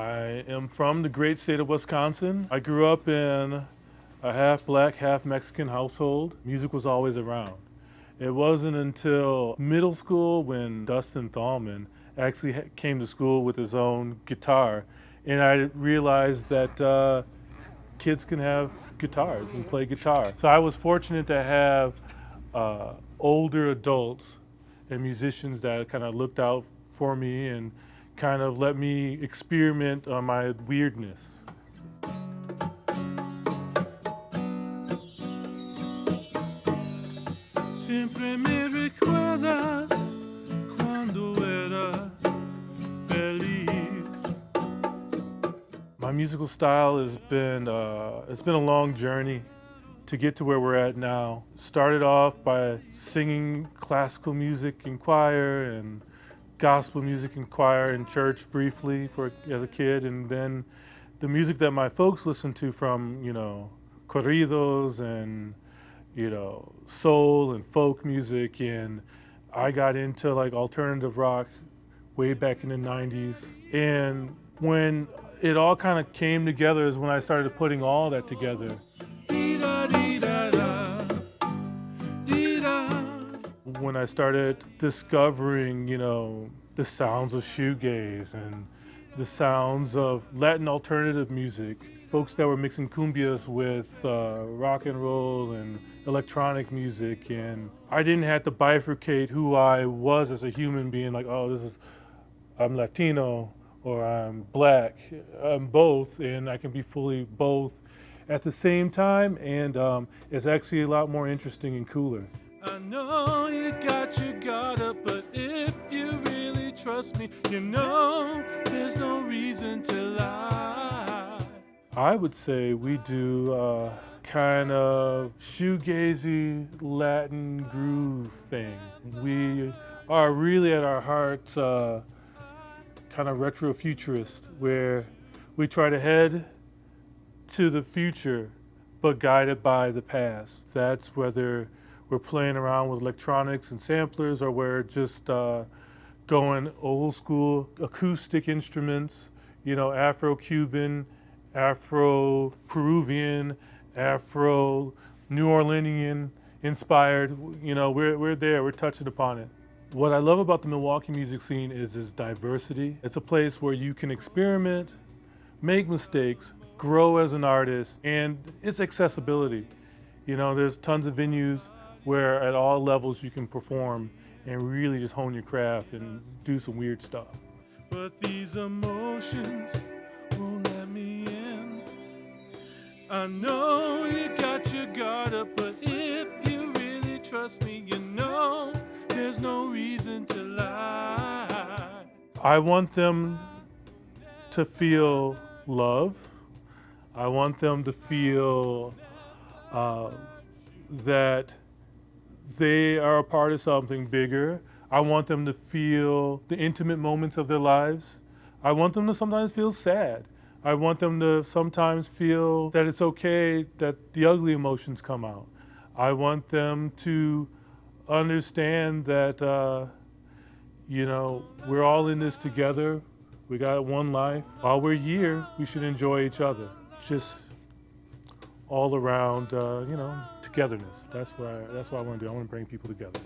I am from the great state of Wisconsin. I grew up in a half black, half Mexican household. Music was always around. It wasn't until middle school when Dustin Thalman actually came to school with his own guitar, and I realized that kids can have guitars and play guitar. So I was fortunate to have older adults and musicians that kind of looked out for me and kind of let me experiment on my weirdness. Siempre me recuerdas cuando era feliz. My musical style has been it's been a long journey to get to where we're at now. Started off by singing classical music in choir and gospel music in choir in church briefly as a kid, and then the music that my folks listened to from, corridos and, soul and folk music, and I got into like alternative rock way back in the 90s. And when it all kind of came together is when I started putting all that together. When I started discovering, the sounds of shoegaze and the sounds of Latin alternative music, folks that were mixing cumbias with rock and roll and electronic music, and I didn't have to bifurcate who I was as a human being, like, oh, I'm Latino or I'm black. I'm both, and I can be fully both at the same time, and it's actually a lot more interesting and cooler. I know you got your guard up, but if you really trust me, there's no reason to lie. I would say we do kind of shoegazy Latin groove thing. We are really at our heart kind of retro-futurist, where we try to head to the future but guided by the past. That's whether we're playing around with electronics and samplers, or we're just going old school acoustic instruments, Afro-Cuban, Afro-Peruvian, Afro-New Orleanian inspired. We're there, we're touching upon it. What I love about the Milwaukee music scene is its diversity. It's a place where you can experiment, make mistakes, grow as an artist, and its accessibility. There's tons of venues where at all levels you can perform and really just hone your craft and do some weird stuff. But these emotions won't let me in. I know you got your guard up, but if you really trust me, there's no reason to lie. I want them to feel love. I want them to feel that they are a part of something bigger. I want them to feel the intimate moments of their lives. I want them to sometimes feel sad. I want them to sometimes feel that it's okay that the ugly emotions come out. I want them to understand that, we're all in this together. We got one life. While we're here, we should enjoy each other. Just all around, togetherness. That's what I want to do. I want to bring people together.